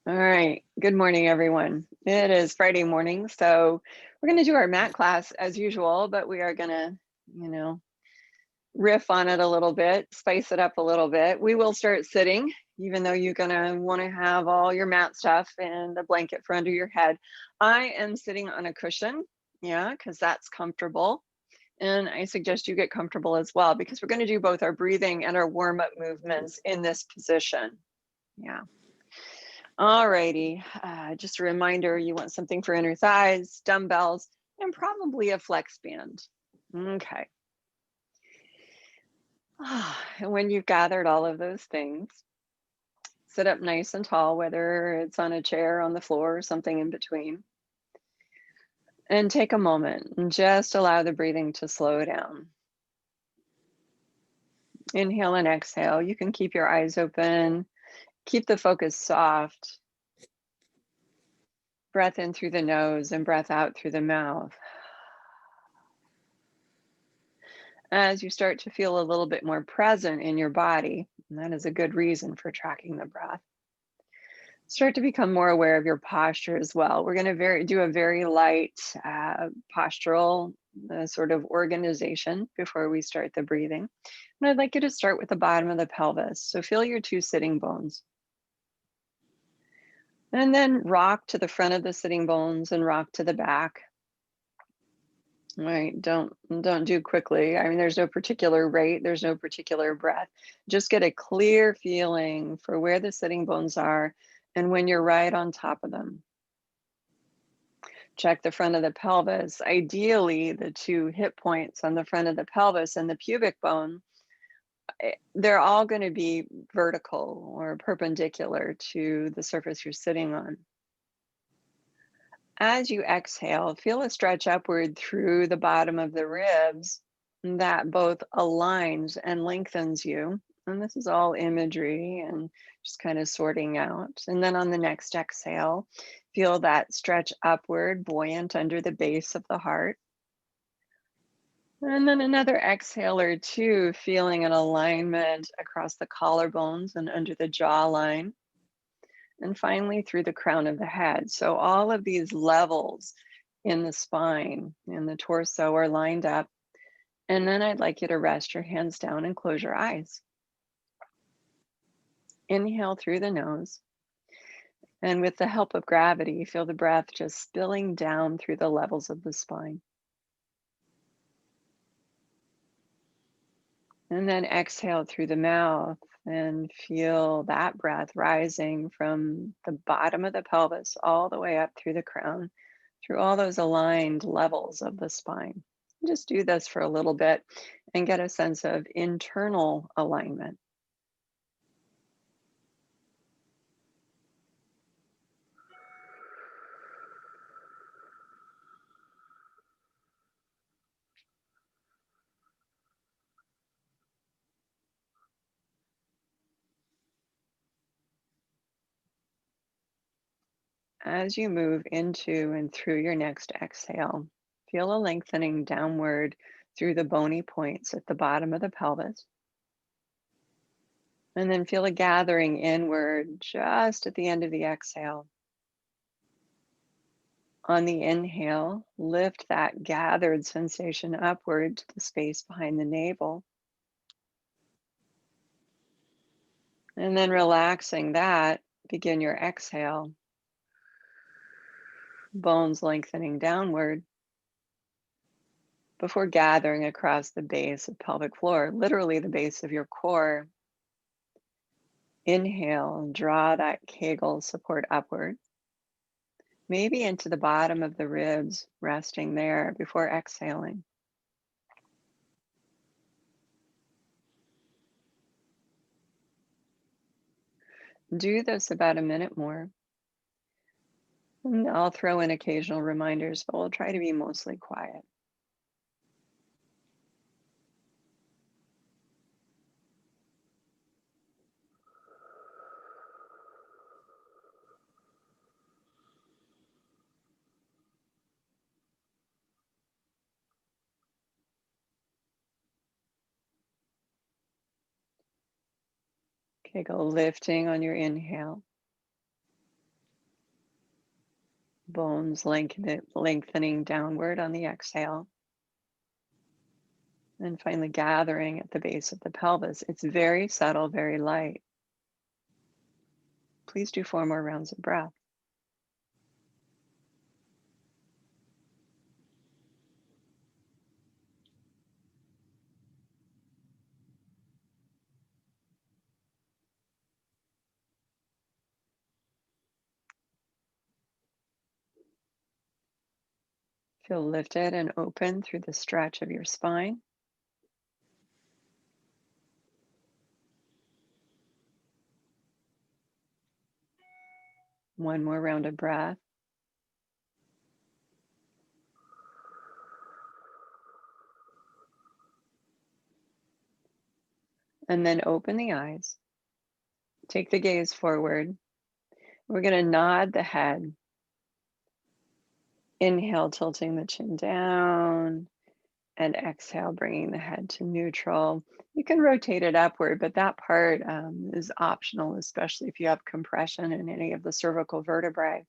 All right. Good morning, everyone. It is Friday morning, so we're going to do our mat class as usual, but we are going to, you know, riff on it a little bit, spice it up a little bit. We will start sitting, even though you're going to want to have all your mat stuff and the blanket for under your head. I am sitting on a cushion, yeah, because that's comfortable. And I suggest you get comfortable as well, because we're going to do both our breathing and our warm up movements in this position. Yeah. Alrighty, just a reminder, you want something for inner thighs, dumbbells, and probably a flex band. Okay. And when you've gathered all of those things, sit up nice and tall, whether it's on a chair, on the floor, or something in between. And take a moment and just allow the breathing to slow down. Inhale and exhale. You can keep your eyes open, keep the focus soft. Breath in through the nose and breath out through the mouth. As you start to feel a little bit more present in your body, and that is a good reason for tracking the breath, start to become more aware of your posture as well. We're going to do a very light postural sort of organization before we start the breathing. And I'd like you to start with the bottom of the pelvis. So feel your two sitting bones. And then rock to the front of the sitting bones and rock to the back. Right, don't do quickly. I mean, there's no particular rate, there's no particular breath. Just get a clear feeling for where the sitting bones are and when you're right on top of them. Check the front of the pelvis. Ideally, the two hip points on the front of the pelvis and the pubic bone, they're all going to be vertical or perpendicular to the surface you're sitting on. As you exhale, feel a stretch upward through the bottom of the ribs that both aligns and lengthens you. And this is all imagery and just kind of sorting out. And then on the next exhale, feel that stretch upward, buoyant under the base of the heart. And then another exhale or two, feeling an alignment across the collarbones and under the jawline. And finally through the crown of the head. So all of these levels in the spine and the torso are lined up. And then I'd like you to rest your hands down and close your eyes. Inhale through the nose. And with the help of gravity, feel the breath just spilling down through the levels of the spine. And then exhale through the mouth and feel that breath rising from the bottom of the pelvis all the way up through the crown, through all those aligned levels of the spine. Just do this for a little bit and get a sense of internal alignment. As you move into and through your next exhale, feel a lengthening downward through the bony points at the bottom of the pelvis. And then feel a gathering inward just at the end of the exhale. On the inhale, lift that gathered sensation upward to the space behind the navel. And then relaxing that, begin your exhale. Bones lengthening downward before gathering across the base of pelvic floor, literally the base of your core. Inhale, draw that Kegel support upward, maybe into the bottom of the ribs, resting there before exhaling. Do this about a minute more. And I'll throw in occasional reminders, but we'll try to be mostly quiet. Okay, go lifting on your inhale. Bones lengthening downward on the exhale. And finally gathering at the base of the pelvis. It's very subtle, very light. Please do 4 more rounds of breath. Feel lifted and open through the stretch of your spine. One more round of breath. And then open the eyes. Take the gaze forward. We're going to nod the head. Inhale, tilting the chin down. And exhale, bringing the head to neutral. You can rotate it upward, but that part is optional, especially if you have compression in any of the cervical vertebrae.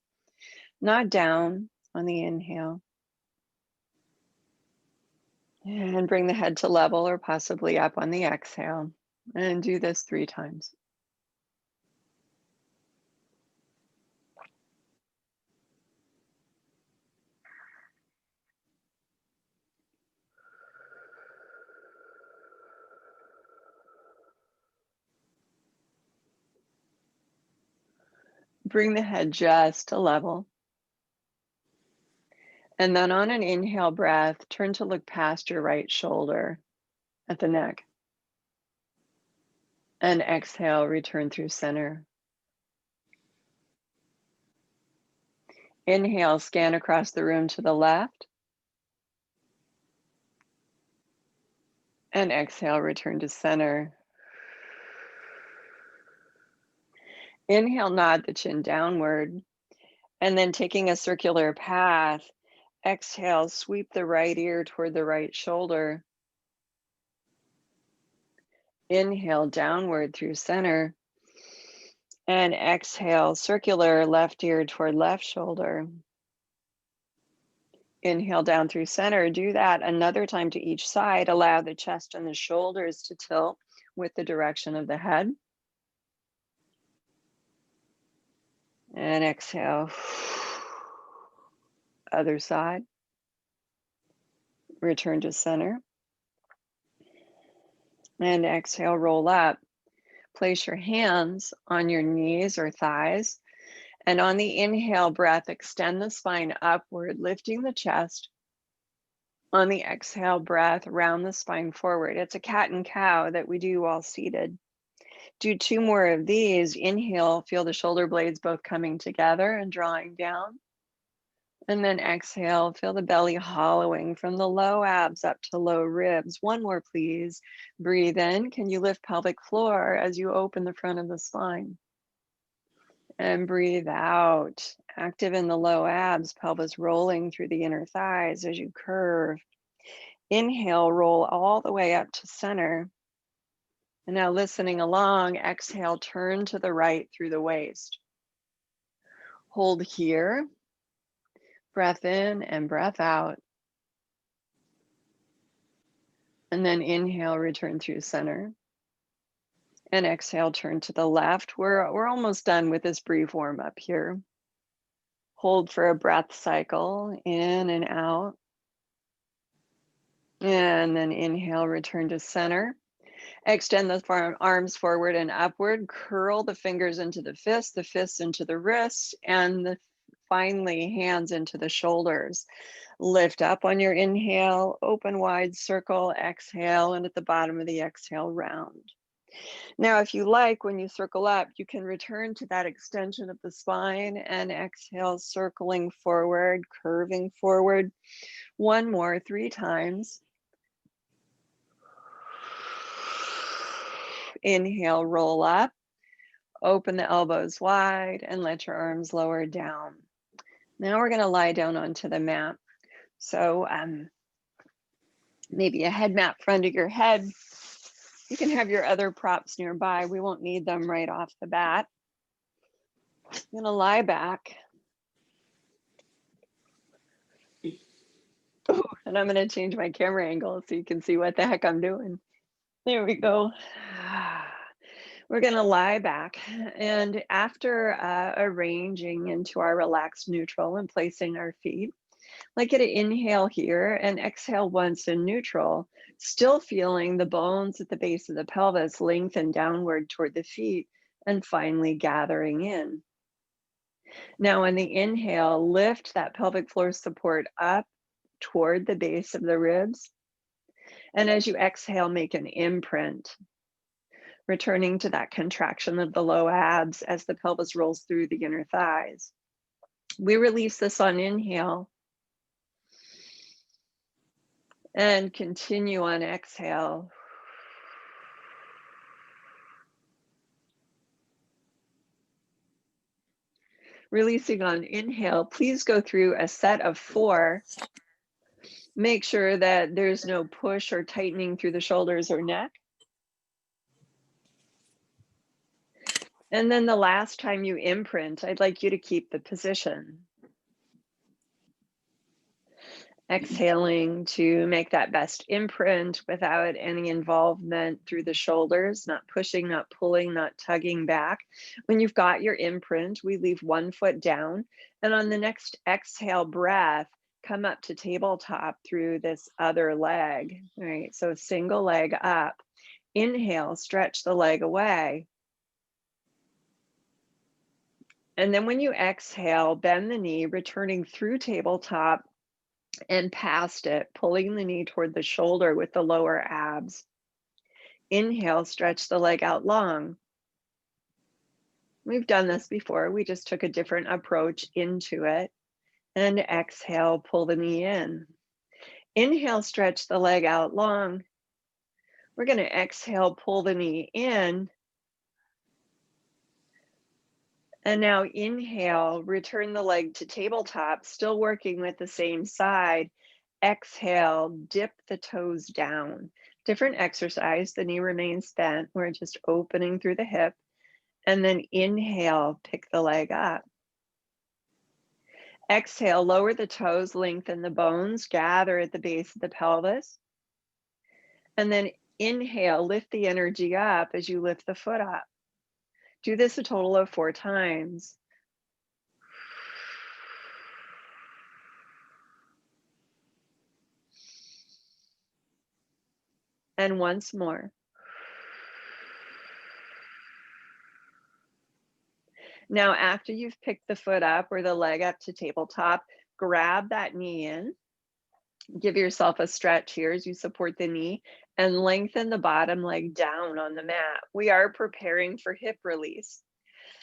Nod down on the inhale. And bring the head to level or possibly up on the exhale. And do this 3 times. Bring the head just to level. And then on an inhale breath, turn to look past your right shoulder at the neck. And exhale, return through center. Inhale, scan across the room to the left. And exhale, return to center. Inhale, nod the chin downward. And then taking a circular path, exhale, sweep the right ear toward the right shoulder. Inhale, downward through center. And exhale, circular left ear toward left shoulder. Inhale down through center. Do that another time to each side. Allow the chest and the shoulders to tilt with the direction of the head. And exhale. Other side. Return to center. And exhale, roll up. Place your hands on your knees or thighs. And on the inhale breath, extend the spine upward, lifting the chest. On the exhale breath, round the spine forward. It's a cat and cow that we do while seated. Do 2 more of these. Inhale, feel the shoulder blades both coming together and drawing down. And then exhale, feel the belly hollowing from the low abs up to low ribs. 1 more, please. Breathe in. Can you lift pelvic floor as you open the front of the spine? And breathe out. Active in the low abs, pelvis rolling through the inner thighs as you curve. Inhale, roll all the way up to center. And now listening along, exhale, turn to the right through the waist. Hold here. Breath in and breath out. And then inhale, return through center. And exhale, turn to the left. We're almost done with this brief warm up here. Hold for a breath cycle, in and out. And then inhale, return to center. Extend the arms forward and upward. Curl the fingers into the fists into the wrists, and finally hands into the shoulders. Lift up on your inhale, open wide circle, exhale, and at the bottom of the exhale, round. Now, if you like, when you circle up, you can return to that extension of the spine and exhale, circling forward, curving forward. 1 more, 3 times. Inhale, roll up, open the elbows wide, and let your arms lower down. Now we're going to lie down onto the mat. So maybe a head mat front of your head. You can have your other props nearby. We won't need them right off the bat. I'm going to lie back. And I'm going to change my camera angle so you can see what the heck I'm doing. There we go. We're going to lie back. And after arranging into our relaxed neutral and placing our feet, like get an inhale here and exhale once in neutral, still feeling the bones at the base of the pelvis lengthen downward toward the feet and finally gathering in. Now, on the inhale, lift that pelvic floor support up toward the base of the ribs. And as you exhale, make an imprint, returning to that contraction of the low abs as the pelvis rolls through the inner thighs. We release this on inhale and continue on exhale. Releasing on inhale, please go through a set of 4. Make sure that there's no push or tightening through the shoulders or neck. And then the last time you imprint, I'd like you to keep the position. Exhaling to make that best imprint without any involvement through the shoulders, not pushing, not pulling, not tugging back. When you've got your imprint, we leave one foot down. And on the next exhale breath, come up to tabletop through this other leg. All right, so single leg up. Inhale, stretch the leg away. And then when you exhale, bend the knee, returning through tabletop and past it, pulling the knee toward the shoulder with the lower abs. Inhale, stretch the leg out long. We've done this before. We just took a different approach into it. And exhale, pull the knee in. Inhale, stretch the leg out long. We're going to exhale, pull the knee in. And now inhale, return the leg to tabletop, still working with the same side. Exhale, dip the toes down. Different exercise, the knee remains bent. We're just opening through the hip. And then inhale, pick the leg up. Exhale, lower the toes, lengthen the bones, gather at the base of the pelvis. And then inhale, lift the energy up as you lift the foot up. Do this a total of 4 times. And once more. Now, after you've picked the foot up or the leg up to tabletop, grab that knee in. Give yourself a stretch here as you support the knee and lengthen the bottom leg down on the mat. We are preparing for hip release.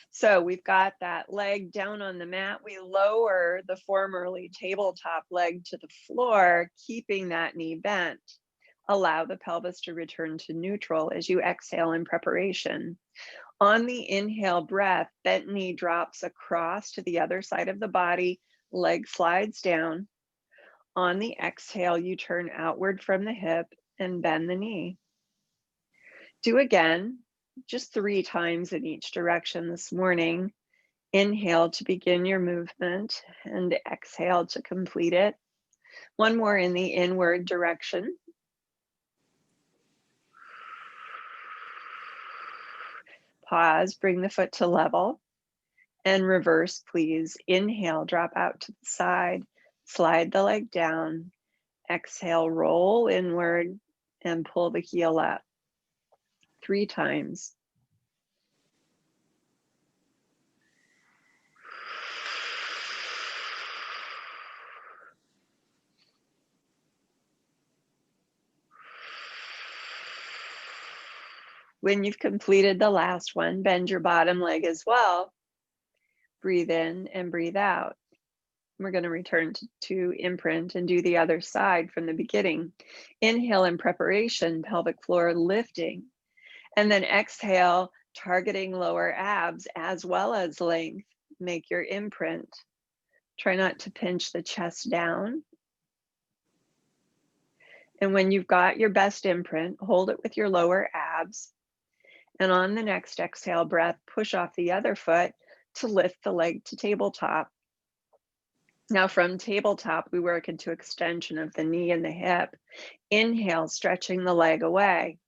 So we've got that leg down on the mat. We lower the formerly tabletop leg to the floor, keeping that knee bent. Allow the pelvis to return to neutral as you exhale in preparation. On the inhale breath, bent knee drops across to the other side of the body, leg slides down. On the exhale, you turn outward from the hip and bend the knee. Do again, just 3 times in each direction this morning. Inhale to begin your movement and exhale to complete it. One more in the inward direction. Pause, bring the foot to level and reverse, please. Inhale, drop out to the side, slide the leg down. Exhale, roll inward and pull the heel up. 3 times. When you've completed the last one, bend your bottom leg as well. Breathe in and breathe out. We're going to return to imprint and do the other side from the beginning. Inhale in preparation, pelvic floor lifting. And then exhale, targeting lower abs as well as length. Make your imprint. Try not to pinch the chest down. And when you've got your best imprint, hold it with your lower abs. And on the next exhale breath, push off the other foot to lift the leg to tabletop. Now from tabletop, we work into extension of the knee and the hip. Inhale, stretching the leg away.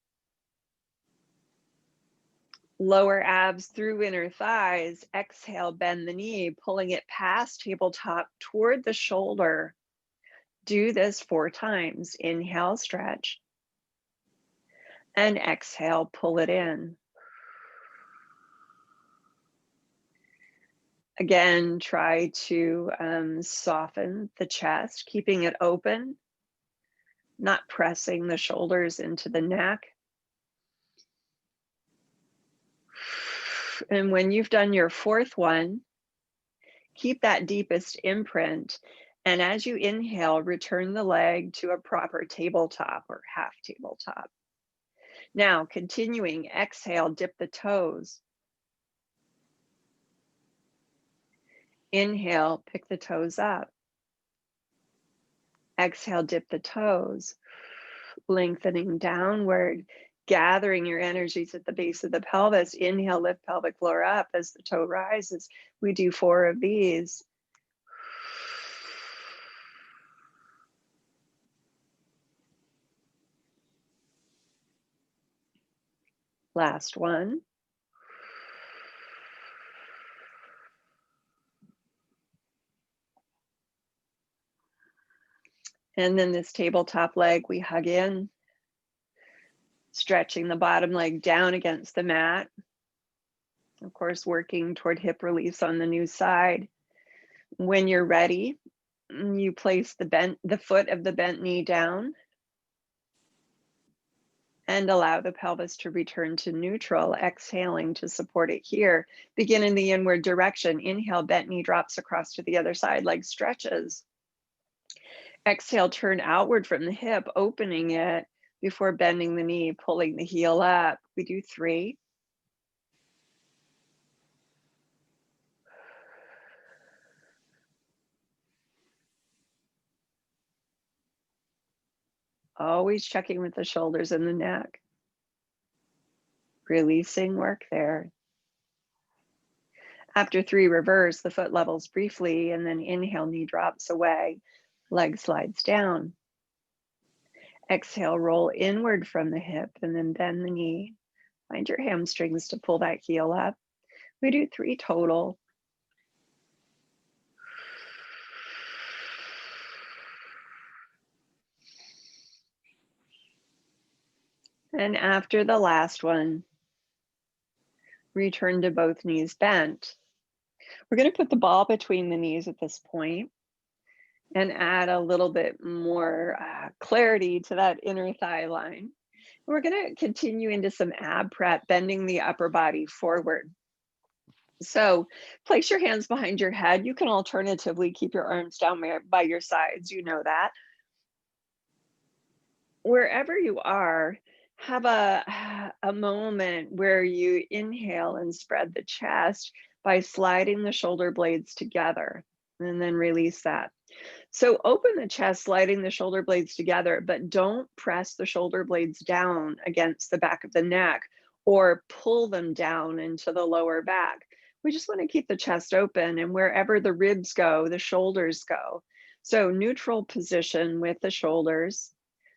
Lower abs through inner thighs. Exhale, bend the knee, pulling it past tabletop toward the shoulder. Do this 4 times. Inhale, stretch. And exhale, pull it in. Again, try to soften the chest, keeping it open, not pressing the shoulders into the neck. And when you've done your 4th one, keep that deepest imprint. And as you inhale, return the leg to a proper tabletop or half tabletop. Now, continuing, exhale, dip the toes. Inhale, pick the toes up. Exhale, dip the toes, lengthening downward, gathering your energies at the base of the pelvis. Inhale, lift pelvic floor up as the toe rises. We do 4 of these. Last one. And then this tabletop leg, we hug in, stretching the bottom leg down against the mat. Of course, working toward hip release on the new side. When you're ready, you place the foot of the bent knee down and allow the pelvis to return to neutral, exhaling to support it here. Begin in the inward direction. Inhale, bent knee drops across to the other side, leg stretches. Exhale, turn outward from the hip, opening it before bending the knee, pulling the heel up. We do 3. Always checking with the shoulders and the neck. Releasing work there. After 3, reverse, the foot levels briefly, and then inhale, knee drops away, leg slides down. Exhale, roll inward from the hip, and then bend the knee. Find your hamstrings to pull that heel up. We do 3 total. And after the last one, return to both knees bent. We're going to put the ball between the knees at this point and add a little bit more clarity to that inner thigh line. We're going to continue into some ab prep, bending the upper body forward. So place your hands behind your head. You can alternatively keep your arms down by your sides. You know that. Wherever you are, have a moment where you inhale and spread the chest by sliding the shoulder blades together, and then release that. So open the chest, sliding the shoulder blades together, but don't press the shoulder blades down against the back of the neck or pull them down into the lower back. We just want to keep the chest open, and wherever the ribs go, the shoulders go. So neutral position with the shoulders.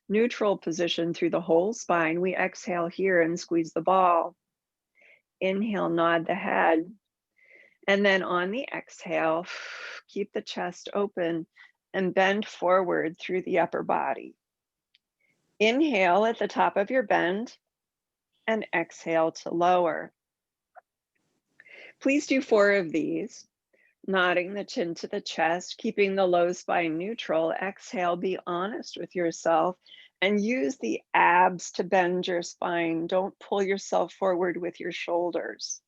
Neutral position through the whole spine. We exhale here and squeeze the ball. Inhale, nod the head. And then on the exhale, keep the chest open and bend forward through the upper body. Inhale at the top of your bend and exhale to lower. Please do 4 of these. Nodding the chin to the chest, keeping the low spine neutral. Exhale, be honest with yourself and use the abs to bend your spine. Don't pull yourself forward with your shoulders.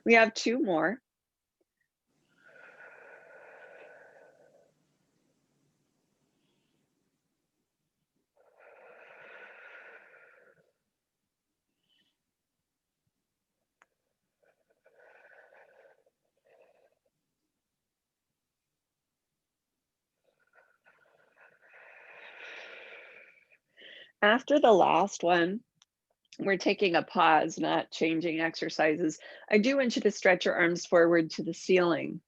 We have 2 more. After the last one, we're taking a pause, not changing exercises. I do want you to stretch your arms forward to the ceiling.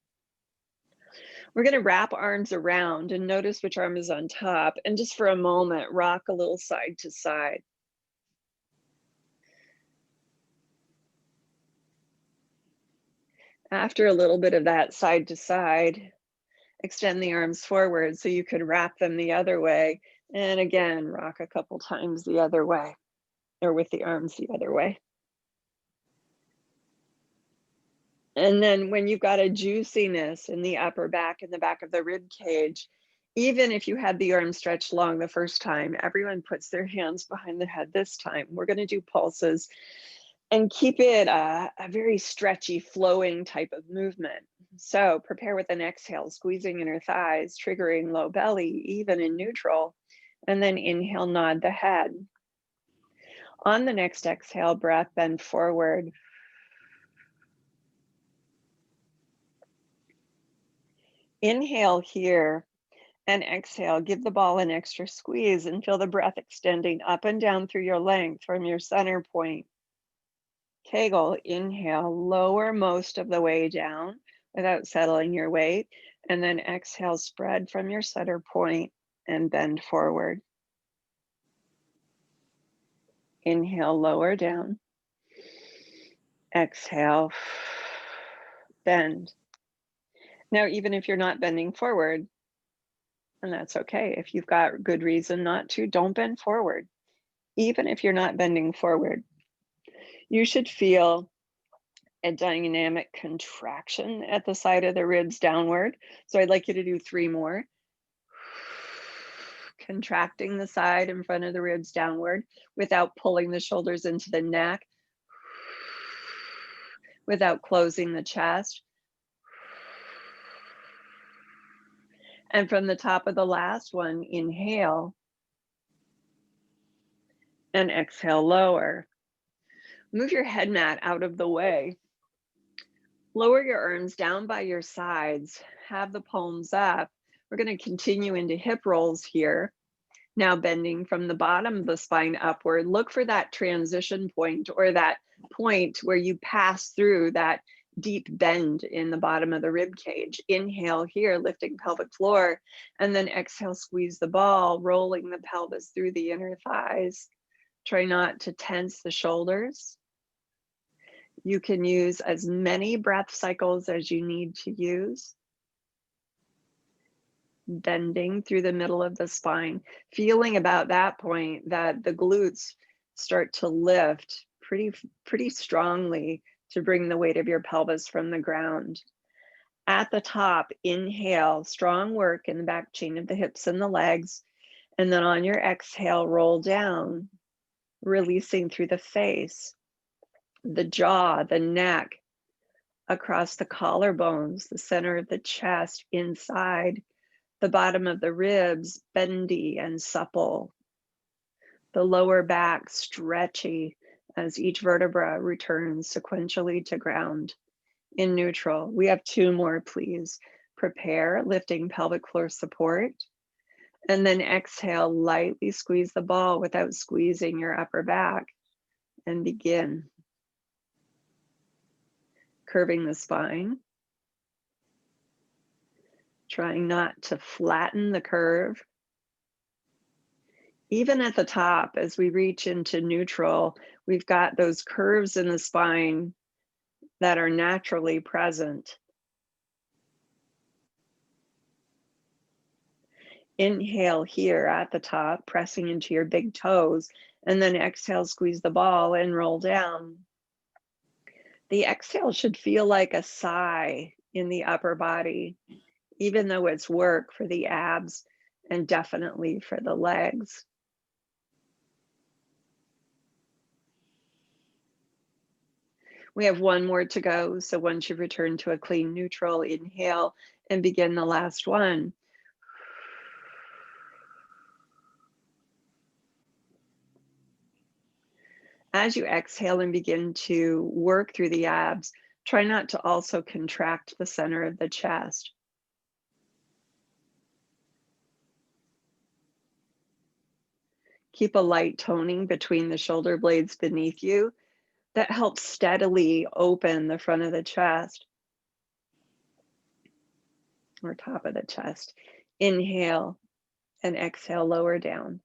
We're going to wrap arms around and notice which arm is on top. And just for a moment, rock a little side to side. After a little bit of that side to side, extend the arms forward so you could wrap them the other way. And again, rock a couple times the other way, or with the arms the other way. And then when you've got a juiciness in the upper back and the back of the rib cage, even if you had the arm stretched long the first time, everyone puts their hands behind the head this time. We're going to do pulses and keep it a very stretchy, flowing type of movement. So prepare with an exhale, squeezing inner thighs, triggering low belly, even in neutral. And then inhale, nod the head. On the next exhale, breath, bend forward. Inhale here and exhale. Give the ball an extra squeeze and feel the breath extending up and down through your length from your center point. Kegel, inhale, lower most of the way down without settling your weight. And then exhale, spread from your center point and bend forward. Inhale, lower down. Exhale, bend. Now, even if you're not bending forward, and that's okay. If you've got good reason not to, don't bend forward. Even if you're not bending forward, you should feel a dynamic contraction at the side of the ribs downward. So I'd like you to do 3 more. Contracting the side in front of the ribs downward without pulling the shoulders into the neck, without closing the chest. And from the top of the last one, inhale and exhale, lower. Move your head mat out of the way. Lower your arms down by your sides. Have the palms up. We're going to continue into hip rolls here. Now bending from the bottom of the spine upward. Look for that transition point, or that point where you pass through that deep bend in the bottom of the rib cage. Inhale here, lifting pelvic floor, and then exhale, squeeze the ball, rolling the pelvis through the inner thighs. Try not to tense the shoulders. You can use as many breath cycles as you need to use. Bending through the middle of the spine, feeling about that point that the glutes start to lift pretty strongly to bring the weight of your pelvis from the ground. At the top, inhale, strong work in the back chain of the hips and the legs. And then on your exhale, roll down, releasing through the face, the jaw, the neck, across the collarbones, the center of the chest, inside, the bottom of the ribs, bendy and supple. The lower back stretchy as each vertebra returns sequentially to ground. In neutral, we have 2 more, please. Prepare, lifting pelvic floor support. And then exhale, lightly squeeze the ball without squeezing your upper back. And begin. Curving the spine. Trying not to flatten the curve. Even at the top, as we reach into neutral, we've got those curves in the spine that are naturally present. Inhale here at the top, pressing into your big toes, and then exhale, squeeze the ball and roll down. The exhale should feel like a sigh in the upper body, even though it's work for the abs and definitely for the legs. We have 1 more to go. So once you return to a clean neutral, inhale and begin the last one. As you exhale and begin to work through the abs, try not to also contract the center of the chest. Keep a light toning between the shoulder blades beneath you that helps steadily open the front of the chest. or top of the chest. Inhale and exhale, lower down.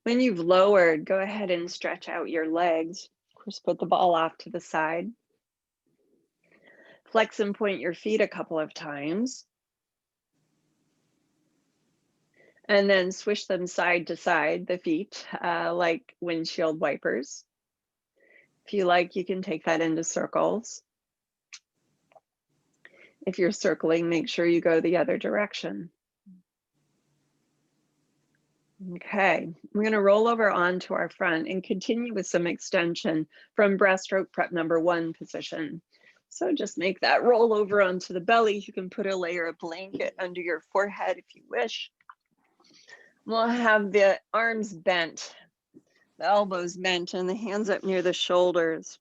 When you've lowered, go ahead and stretch out your legs. Of course, put the ball off to the side. Flex and point your feet a couple of times. And then swish them side to side, the feet, like windshield wipers. If you like, you can take that into circles. If you're circling, make sure you go the other direction. Okay, we're going to roll over onto our front and continue with some extension from breaststroke prep number 1 position. So just make that roll over onto the belly. You can put a layer of blanket under your forehead if you wish. We'll have the arms bent, the elbows bent, and the hands up near the shoulders.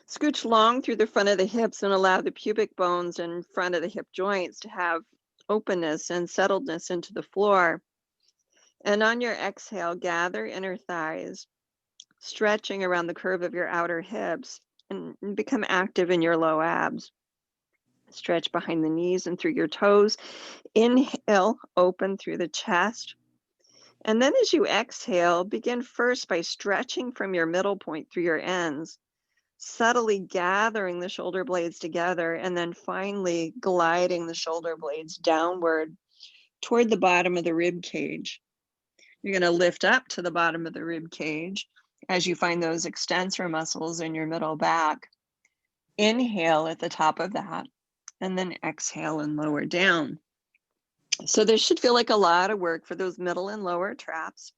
Scooch long through the front of the hips and allow the pubic bones in front of the hip joints to have openness and settledness into the floor. And on your exhale, gather inner thighs, stretching around the curve of your outer hips, and become active in your low abs. Stretch behind the knees and through your toes. Inhale, open through the chest. And then as you exhale, begin first by stretching from your middle point through your ends, subtly gathering the shoulder blades together, and then finally gliding the shoulder blades downward toward the bottom of the rib cage. You're going to lift up to the bottom of the rib cage as you find those extensor muscles in your middle back. Inhale at the top of that, and then exhale and lower down. So this should feel like a lot of work for those middle and lower traps.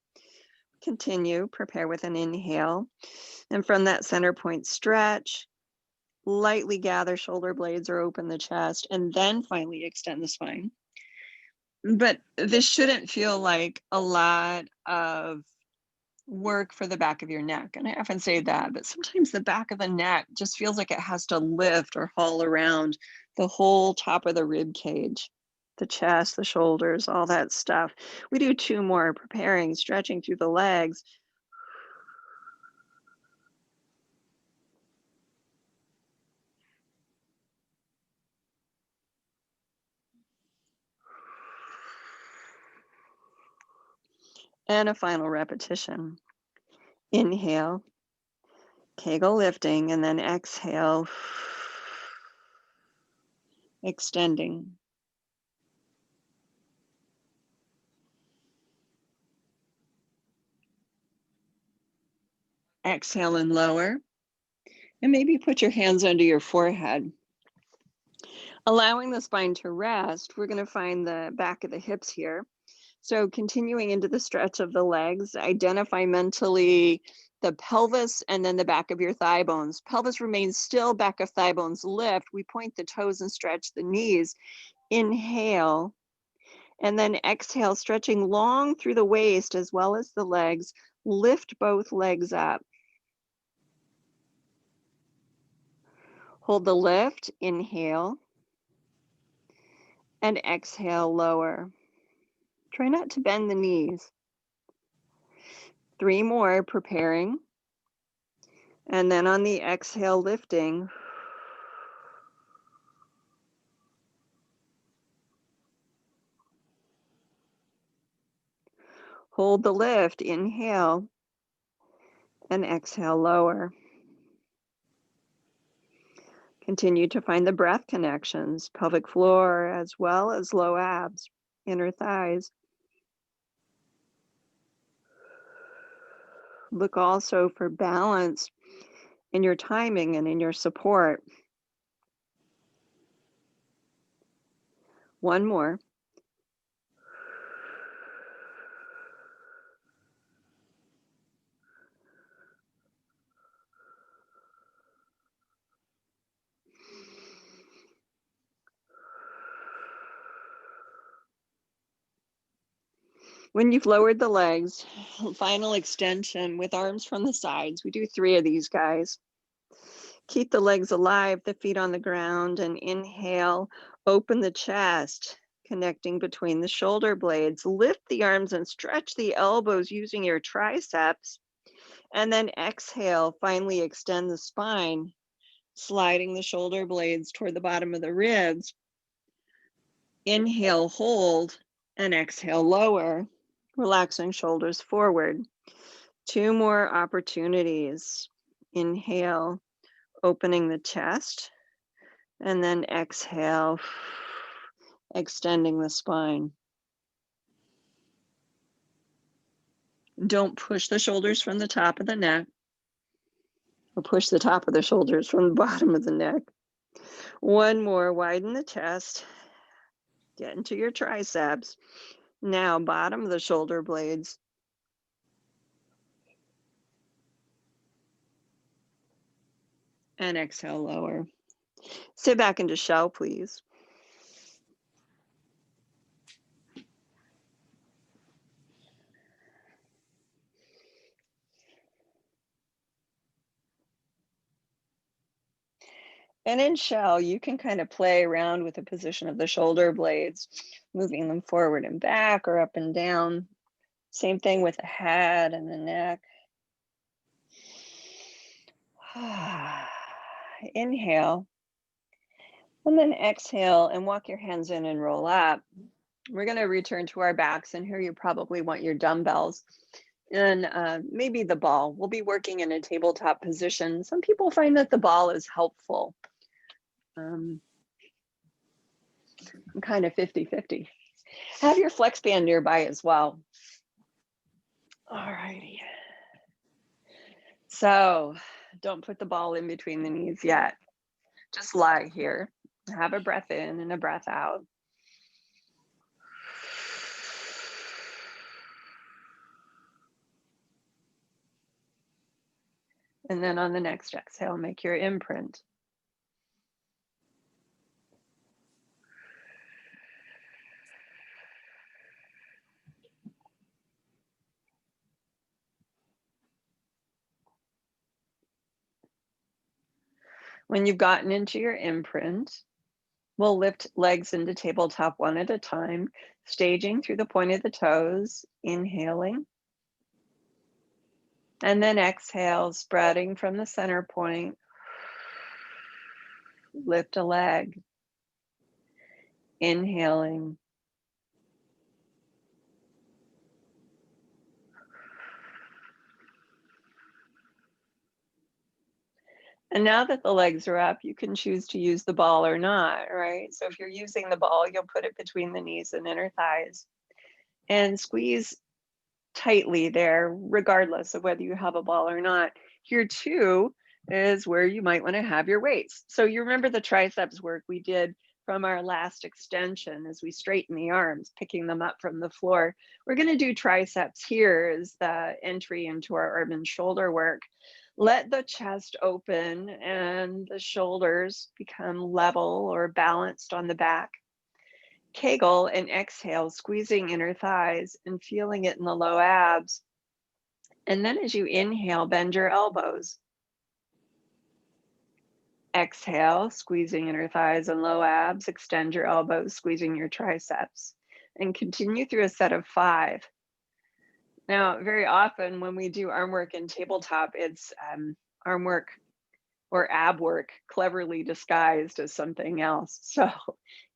Continue, prepare with an inhale. And from that center point, stretch, lightly gather shoulder blades or open the chest, and then finally extend the spine. But this shouldn't feel like a lot of work for the back of your neck. And I often say that, but sometimes the back of the neck just feels like it has to lift or haul around the whole top of the rib cage, the chest, the shoulders, all that stuff. We do 2 more, preparing, stretching through the legs. And a final repetition. Inhale, Kegel lifting, and then exhale, extending. Exhale and lower. And maybe put your hands under your forehead. Allowing the spine to rest, we're going to find the back of the hips here. So continuing into the stretch of the legs, identify mentally the pelvis and then the back of your thigh bones. Pelvis remains still, back of thigh bones lift. We point the toes and stretch the knees. Inhale, and then exhale, stretching long through the waist as well as the legs. Lift both legs up. Hold the lift, inhale, and exhale, lower. Try not to bend the knees. 3 more, preparing. And then on the exhale, lifting. Hold the lift, inhale, and exhale, lower. Continue to find the breath connections, pelvic floor as well as low abs, inner thighs. Look also for balance in your timing and in your support. 1 more. When you've lowered the legs, final extension with arms from the sides. We do 3 of these guys. Keep the legs alive, the feet on the ground, and inhale, open the chest, connecting between the shoulder blades. Lift the arms and stretch the elbows using your triceps. And then exhale, finally extend the spine, sliding the shoulder blades toward the bottom of the ribs. Inhale, hold, and exhale, lower, relaxing shoulders forward. 2 more opportunities. Inhale, opening the chest, and then exhale, extending the spine. Don't push the shoulders from the top of the neck, or push the top of the shoulders from the bottom of the neck. 1 more, widen the chest, get into your triceps. Now, bottom of the shoulder blades. And exhale, lower. Sit back into shell, please. And in shell, you can kind of play around with the position of the shoulder blades, moving them forward and back or up and down. Same thing with the head and the neck. Inhale. And then exhale and walk your hands in and roll up. We're going to return to our backs, and here you probably want your dumbbells and maybe the ball. We'll be working in a tabletop position. Some people find that the ball is helpful. I'm kind of 50-50. Have your flex band nearby as well. All righty. So don't put the ball in between the knees yet. Just lie here. Have a breath in and a breath out. And then on the next exhale, make your imprint. When you've gotten into your imprint, we'll lift legs into tabletop one at a time, staging through the point of the toes, inhaling. And then exhale, spreading from the center point. Lift a leg. Inhaling. And now that the legs are up, you can choose to use the ball or not, right? So if you're using the ball, you'll put it between the knees and inner thighs and squeeze tightly there, regardless of whether you have a ball or not. Here too is where you might want to have your weights. So you remember the triceps work we did from our last extension as we straighten the arms, picking them up from the floor. We're going to do triceps here as the entry into our arm and shoulder work. Let the chest open and the shoulders become level or balanced on the back. Kegel and exhale, squeezing inner thighs and feeling it in the low abs. And then as you inhale, bend your elbows. Exhale, squeezing inner thighs and low abs, extend your elbows, squeezing your triceps, and continue through a set of 5. Now, very often when we do arm work in tabletop, it's arm work or ab work cleverly disguised as something else. So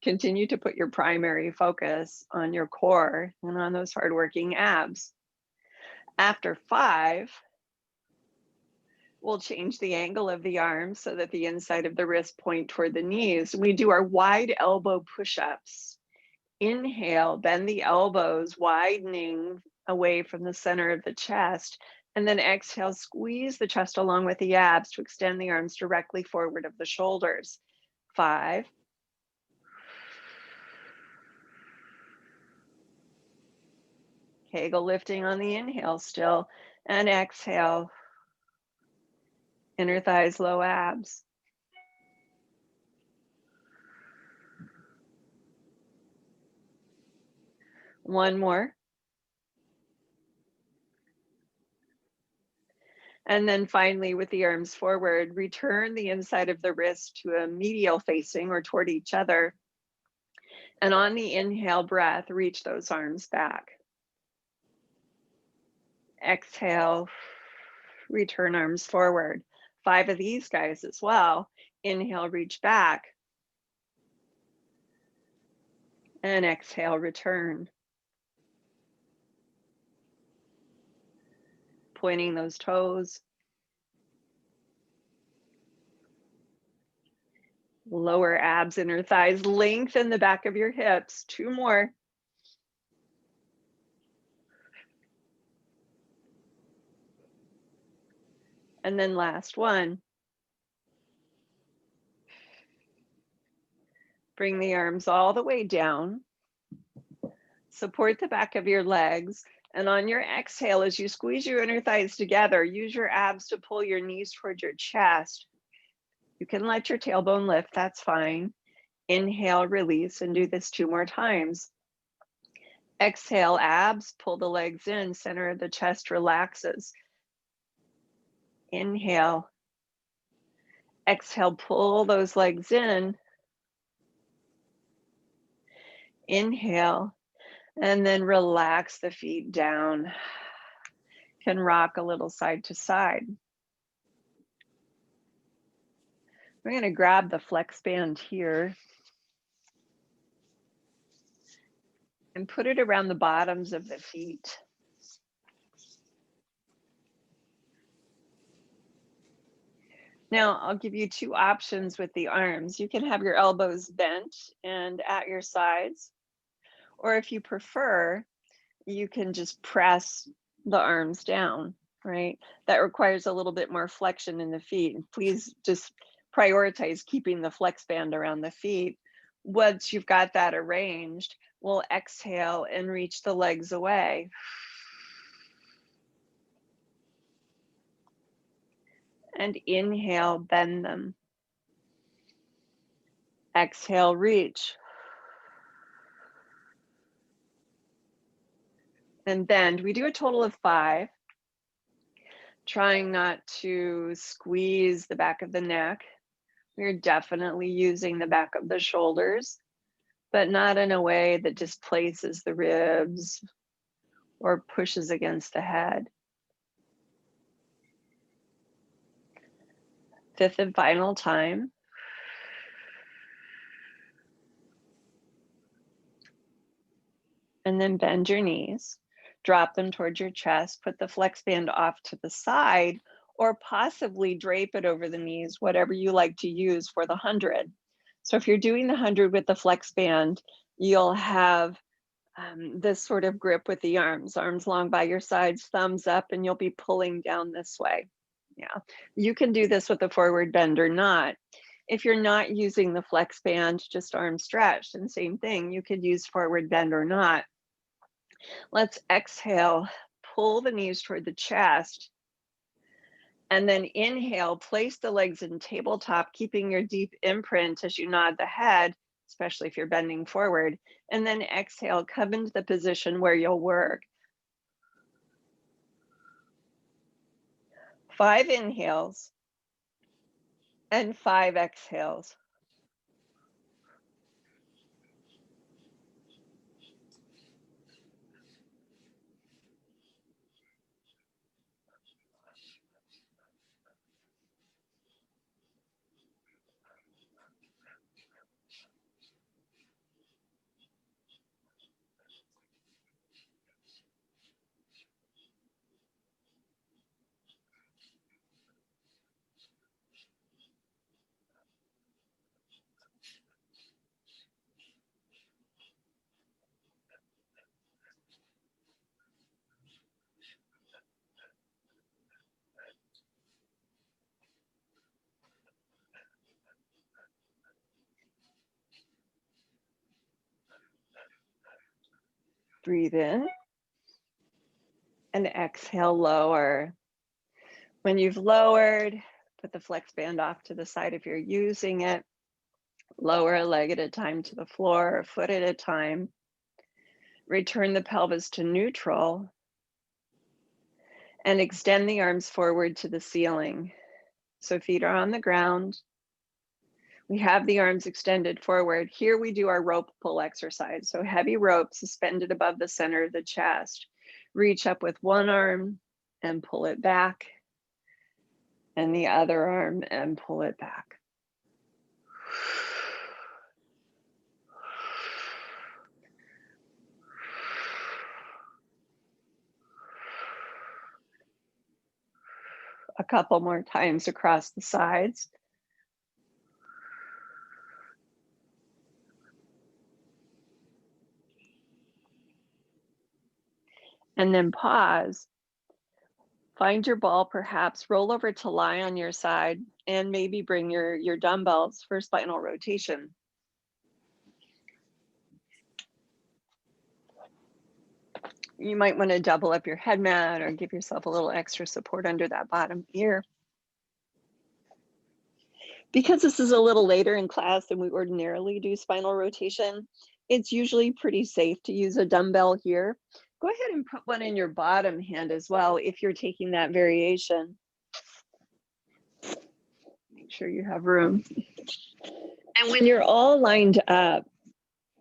continue to put your primary focus on your core and on those hardworking abs. After 5, we'll change the angle of the arms so that the inside of the wrist point toward the knees. We do our wide elbow push-ups. Inhale, bend the elbows, widening away from the center of the chest. And then exhale, squeeze the chest along with the abs to extend the arms directly forward of the shoulders. 5. Kegel lifting on the inhale still. And exhale, inner thighs, low abs. One more. And then finally, with the arms forward, return the inside of the wrist to a medial facing or toward each other. And on the inhale breath, reach those arms back. Exhale, return arms forward. 5 of these guys as well. Inhale, reach back. And exhale, return. Pointing those toes. Lower abs, inner thighs, lengthen the back of your hips. 2 more. And then last one. Bring the arms all the way down. Support the back of your legs. And on your exhale, as you squeeze your inner thighs together, use your abs to pull your knees toward your chest. You can let your tailbone lift, that's fine. Inhale, release, and do this 2 more times. Exhale, abs, pull the legs in, center of the chest relaxes. Inhale. Exhale, pull those legs in. Inhale, and then relax the feet down. Can rock a little side to side. We're going to grab the flex band here and put it around the bottoms of the feet. Now, I'll give you 2 options with the arms. You can have your elbows bent and at your sides, or if you prefer, you can just press the arms down, right? That requires a little bit more flexion in the feet. Please just prioritize keeping the flex band around the feet. Once you've got that arranged, we'll exhale and reach the legs away. And inhale, bend them. Exhale, reach. And bend. We do a total of 5. Trying not to squeeze the back of the neck. We're definitely using the back of the shoulders, but not in a way that displaces the ribs or pushes against the head. 5th and final time. And then bend your knees. Drop them towards your chest. Put the flex band off to the side, or possibly drape it over the knees, whatever you like to use for the 100. So if you're doing the 100 with the flex band, you'll have this sort of grip with the arms long by your sides, thumbs up, and you'll be pulling down this way. Yeah, you can do this with a forward bend or not. If you're not using the flex band, just arm stretched, and same thing, you could use forward bend or not. Let's exhale, pull the knees toward the chest, and then inhale, place the legs in tabletop, keeping your deep imprint as you nod the head, especially if you're bending forward. And then exhale, come into the position where you'll work. 5 inhales and 5 exhales. Breathe in and exhale, lower. When you've lowered, put the flex band off to the side if you're using it. Lower a leg at a time to the floor, a foot at a time. Return the pelvis to neutral. And extend the arms forward to the ceiling. So feet are on the ground. We have the arms extended forward. Here we do our rope pull exercise. So heavy rope suspended above the center of the chest. Reach up with one arm and pull it back, and the other arm and pull it back. A couple more times across the sides. And then pause. Find your ball, perhaps roll over to lie on your side, and maybe bring your dumbbells for spinal rotation. You might want to double up your head mat or give yourself a little extra support under that bottom ear. Because this is a little later in class than we ordinarily do spinal rotation, it's usually pretty safe to use a dumbbell here. Go ahead and put one in your bottom hand as well if you're taking that variation. Make sure you have room. And when you're all lined up,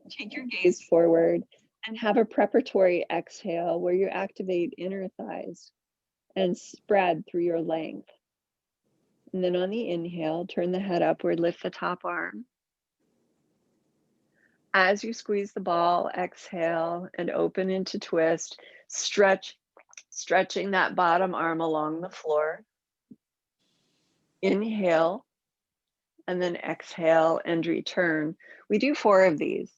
take your gaze forward and have a preparatory exhale where you activate inner thighs and spread through your length. And then on the inhale, turn the head upward, lift the top arm. As you squeeze the ball, exhale and open into twist. Stretching that bottom arm along the floor. Inhale, and then exhale and return. We do 4 of these.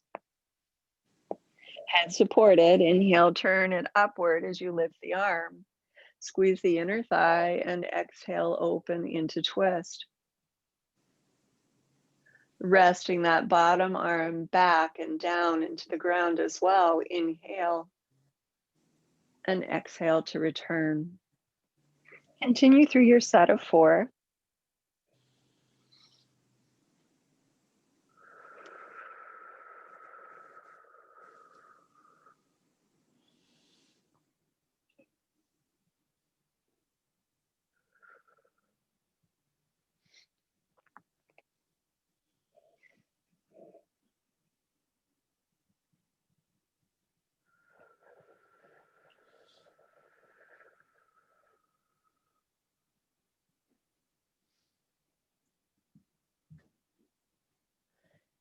Head supported, inhale, turn it upward as you lift the arm. Squeeze the inner thigh and exhale, open into twist. Resting that bottom arm back and down into the ground as well. Inhale and exhale to return. Continue through your set of 4.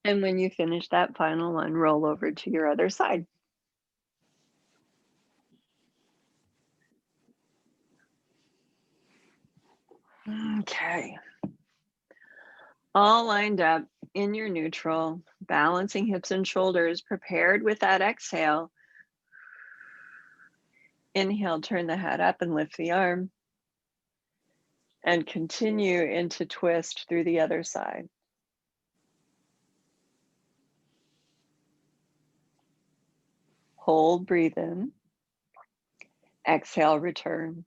And when you finish that final one, roll over to your other side. Okay. All lined up in your neutral, balancing hips and shoulders, prepared with that exhale. Inhale, turn the head up and lift the arm. And continue into twist through the other side. Hold, breathe in. Exhale, return.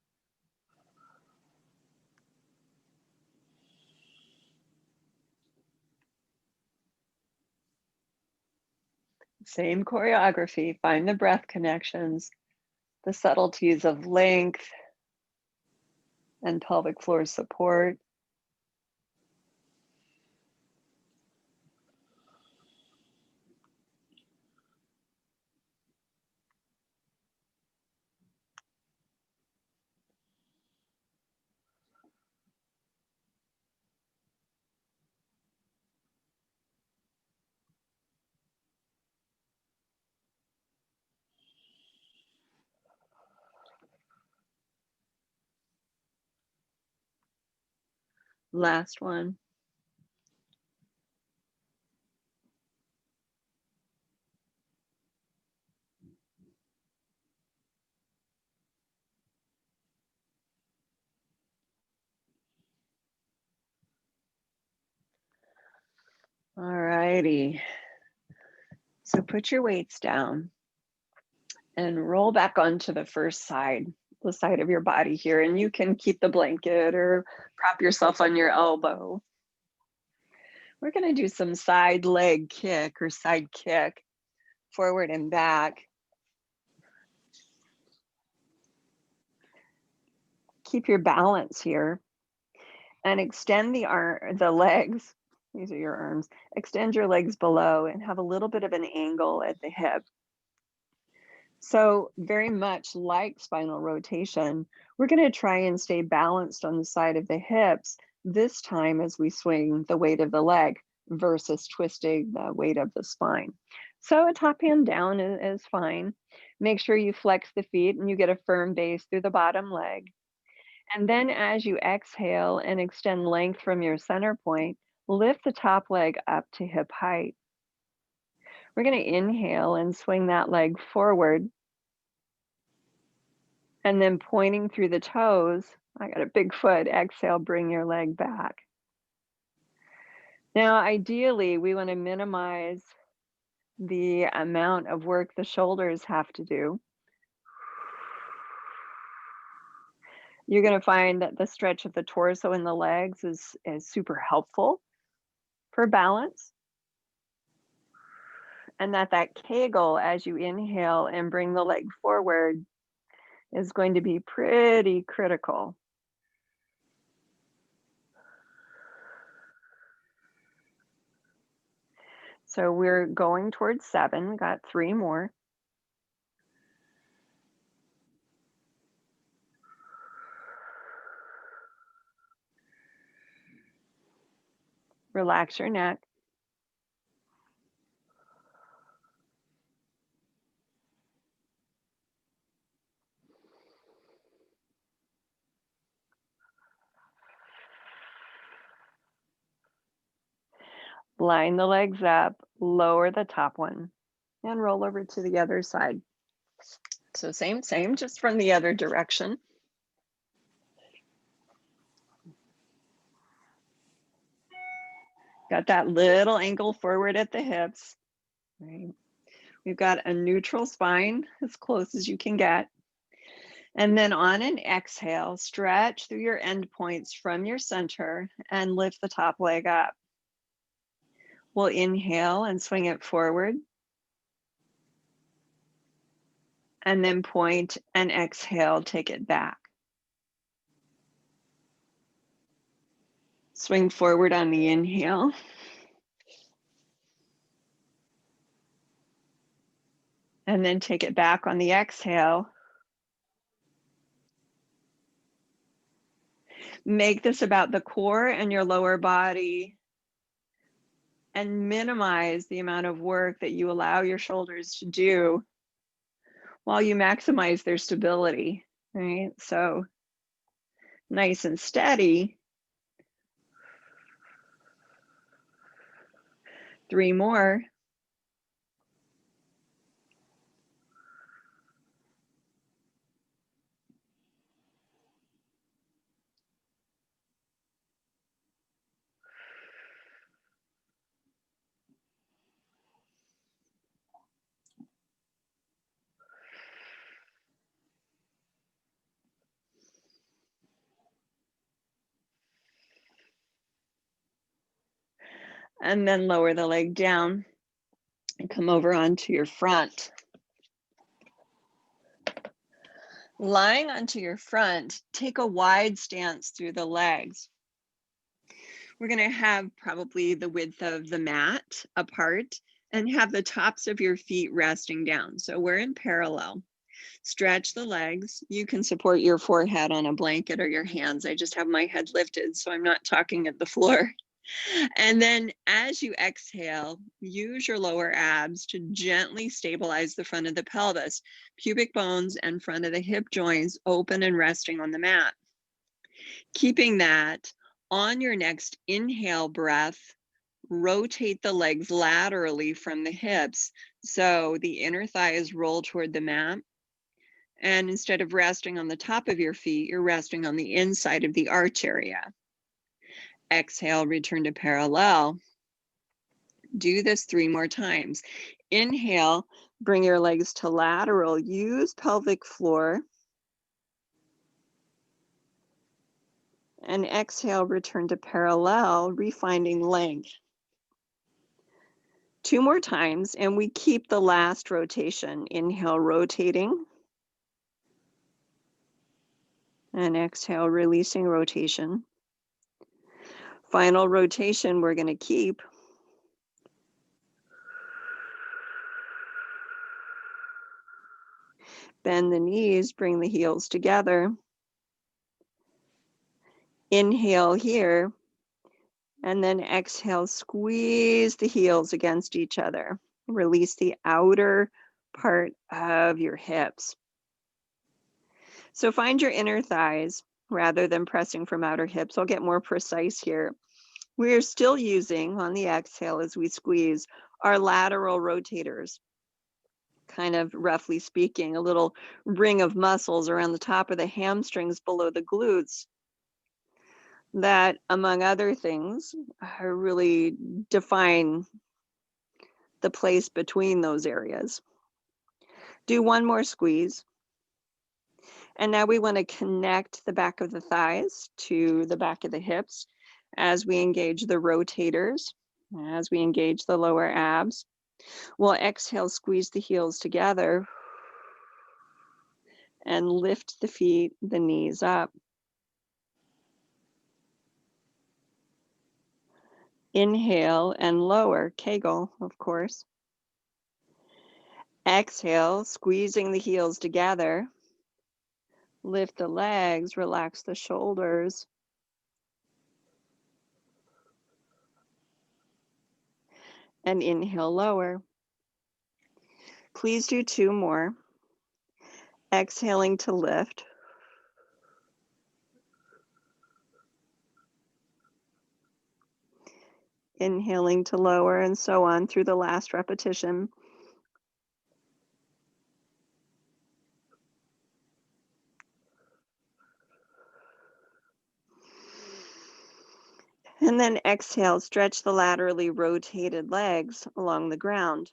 Same choreography, find the breath connections, the subtleties of length and pelvic floor support. Last one. All righty. So put your weights down and roll back onto the first side, the side of your body here. And you can keep the blanket or prop yourself on your elbow. We're going to do some side leg kick or side kick, forward and back. Keep your balance here and extend the legs. These are your arms. Extend your legs below and have a little bit of an angle at the hip. So very much like spinal rotation, we're going to try and stay balanced on the side of the hips this time as we swing the weight of the leg versus twisting the weight of the spine. So a top hand down is fine. Make sure you flex the feet and you get a firm base through the bottom leg. And then as you exhale and extend length from your center point, lift the top leg up to hip height. We're going to inhale and swing that leg forward. And then pointing through the toes, I got a big foot, exhale, bring your leg back. Now, ideally, we want to minimize the amount of work the shoulders have to do. You're going to find that the stretch of the torso and the legs is super helpful for balance. And that kegel as you inhale and bring the leg forward is going to be pretty critical. So we're going towards 7, got 3 more. Relax your neck. Line the legs up, lower the top one, and roll over to the other side. So same, just from the other direction. Got that little angle forward at the hips, right? We've got a neutral spine, as close as you can get. And then on an exhale, stretch through your end points from your center and lift the top leg up. We'll inhale and swing it forward. And then point and exhale, take it back. Swing forward on the inhale. And then take it back on the exhale. Make this about the core and your lower body and minimize the amount of work that you allow your shoulders to do while you maximize their stability, right? So nice and steady. 3 more. And then lower the leg down and come over onto your front. Lying onto your front, take a wide stance through the legs. We're going to have probably the width of the mat apart and have the tops of your feet resting down. So we're in parallel. Stretch the legs. You can support your forehead on a blanket or your hands. I just have my head lifted, so I'm not talking at the floor. And then as you exhale, use your lower abs to gently stabilize the front of the pelvis, pubic bones and front of the hip joints open and resting on the mat. Keeping that, on your next inhale breath, rotate the legs laterally from the hips. So the inner thighs roll toward the mat. And instead of resting on the top of your feet, you're resting on the inside of the arch area. Exhale, return to parallel. Do this 3 more times. Inhale, bring your legs to lateral. Use pelvic floor. And exhale, return to parallel, refinding length. 2 more times, and we keep the last rotation. Inhale, rotating. And exhale, releasing rotation. Final rotation we're going to keep. Bend the knees, bring the heels together. Inhale here, and then exhale, squeeze the heels against each other. Release the outer part of your hips. So find your inner thighs rather than pressing from outer hips. I'll get more precise here. We're still using, on the exhale as we squeeze, our lateral rotators. Kind of roughly speaking, a little ring of muscles around the top of the hamstrings below the glutes that, among other things, really define the place between those areas. Do one more squeeze. And now we want to connect the back of the thighs to the back of the hips as we engage the rotators, as we engage the lower abs. We'll exhale, squeeze the heels together and lift the feet, the knees up. Inhale and lower, Kegel, of course. Exhale, squeezing the heels together. Lift the legs, relax the shoulders. And inhale, lower. Please do two more. Exhaling to lift. Inhaling to lower, and so on through the last repetition. And then exhale, stretch the laterally rotated legs along the ground.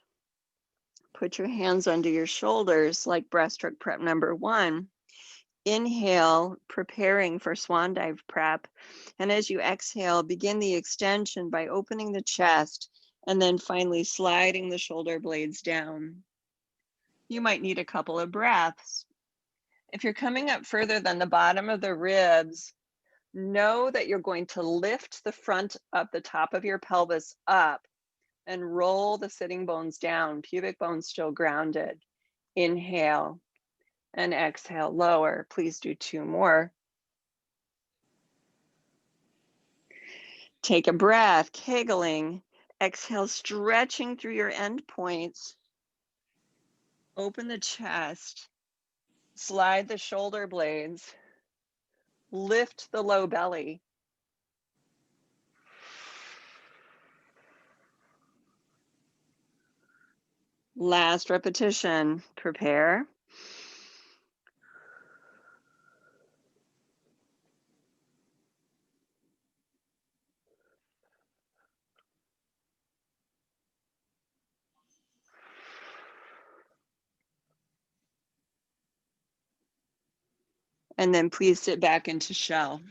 Put your hands under your shoulders like breaststroke prep number 1. Inhale, preparing for swan dive prep. And as you exhale, begin the extension by opening the chest and then finally sliding the shoulder blades down. You might need a couple of breaths. If you're coming up further than the bottom of the ribs, know that you're going to lift the front of the top of your pelvis up and roll the sitting bones down, pubic bones still grounded. Inhale and exhale, lower. Please do two more. Take a breath, kegling. Exhale, stretching through your end points. Open the chest. Slide the shoulder blades. Lift the low belly. Last repetition. Prepare. And then please sit back into shell.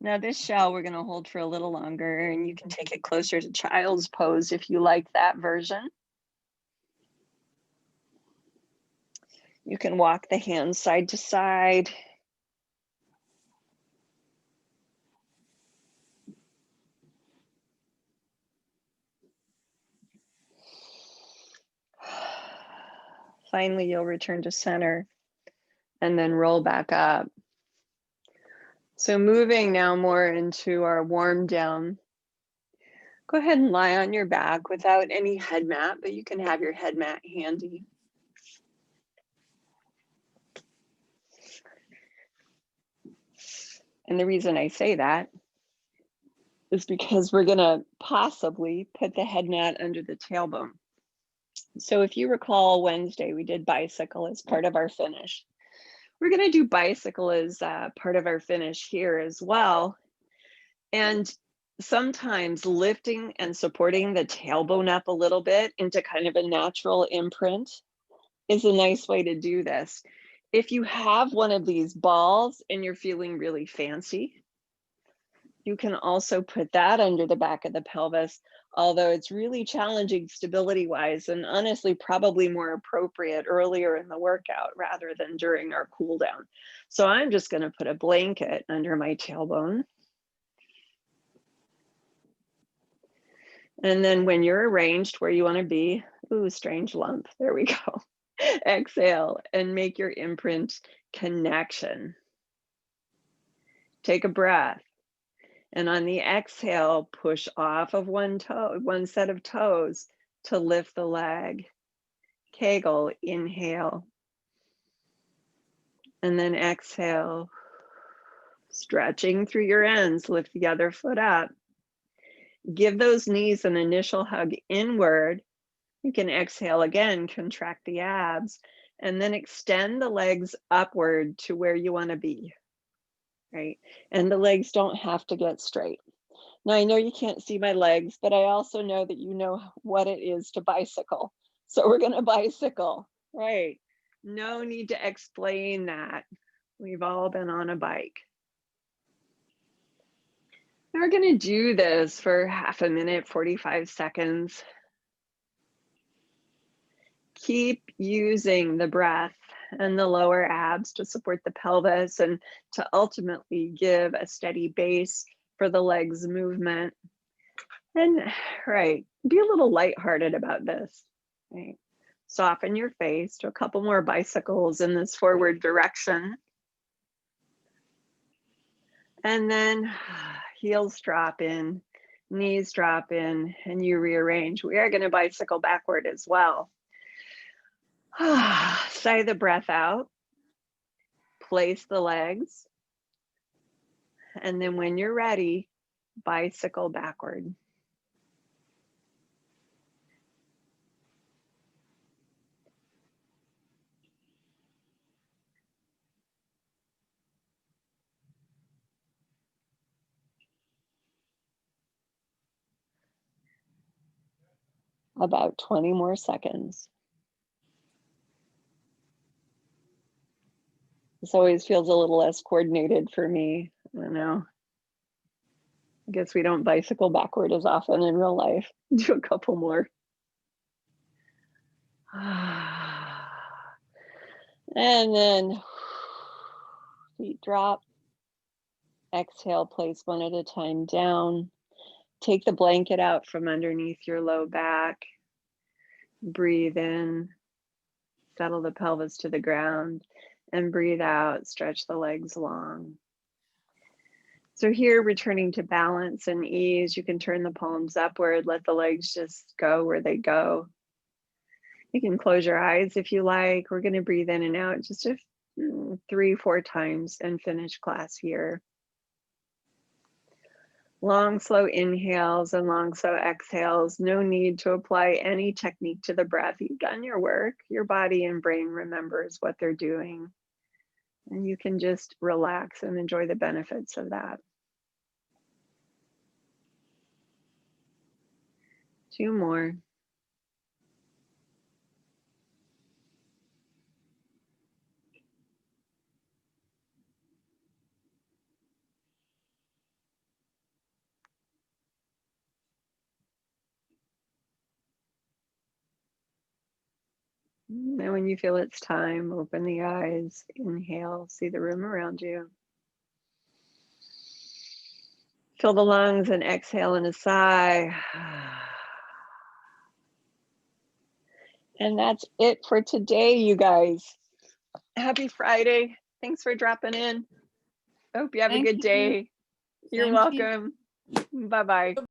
Now this shell we're going to hold for a little longer, and you can take it closer to child's pose if you like that version. You can walk the hands side to side. Finally, you'll return to center and then roll back up. So moving now more into our warm down. Go ahead and lie on your back without any head mat, but you can have your head mat handy. And the reason I say that is because we're going to possibly put the head mat under the tailbone. So if you recall Wednesday, we did bicycle as part of our finish. We're going to do bicycle as part of our finish here as well. And sometimes lifting and supporting the tailbone up a little bit into kind of a natural imprint is a nice way to do this. If you have one of these balls and you're feeling really fancy, You can also put that under the back of the pelvis, although it's really challenging stability-wise and honestly probably more appropriate earlier in the workout rather than during our cool down. So I'm just going to put a blanket under my tailbone. And then when you're arranged where you want to be, ooh, strange lump, there we go. Exhale and make your imprint connection. Take a breath. And on the exhale, push off of one set of toes to lift the leg. Kegel, inhale. And then exhale, stretching through your ends, lift the other foot up. Give those knees an initial hug inward. You can exhale again, contract the abs, and then extend the legs upward to where you want to be, right? And the legs don't have to get straight. Now, I know you can't see my legs, but I also know that you know what it is to bicycle. So we're going to bicycle, right? No need to explain that. We've all been on a bike. Now we're going to do this for half a minute, 45 seconds. Keep using the breath and the lower abs to support the pelvis and to ultimately give a steady base for the legs movement. And right, be a little lighthearted about this, right? Soften your face to a couple more bicycles in this forward direction. And then heels drop in, knees drop in, and you rearrange. We are going to bicycle backward as well. Sigh the breath out. Place the legs. And then when you're ready, bicycle backward. About 20 more seconds. This always feels a little less coordinated for me. I don't know. I guess we don't bicycle backward as often in real life. Do a couple more. And then feet drop. Exhale, place one at a time down. Take the blanket out from underneath your low back. Breathe in. Settle the pelvis to the ground. And breathe out. Stretch the legs long. So here, returning to balance and ease, you can turn the palms upward, let the legs just go where they go. You can close your eyes if you like. We're going to breathe in and out just 3-4 times and finish class here. Long, slow inhales and long, slow exhales. No need to apply any technique to the breath. You've done your work. Your body and brain remembers what they're doing. And you can just relax and enjoy the benefits of that. 2 more. And when you feel it's time, open the eyes, inhale, see the room around you. Fill the lungs and exhale in a sigh. And that's it for today, you guys. Happy Friday. Thanks for dropping in. Hope you have a good day. You're welcome. Bye-bye.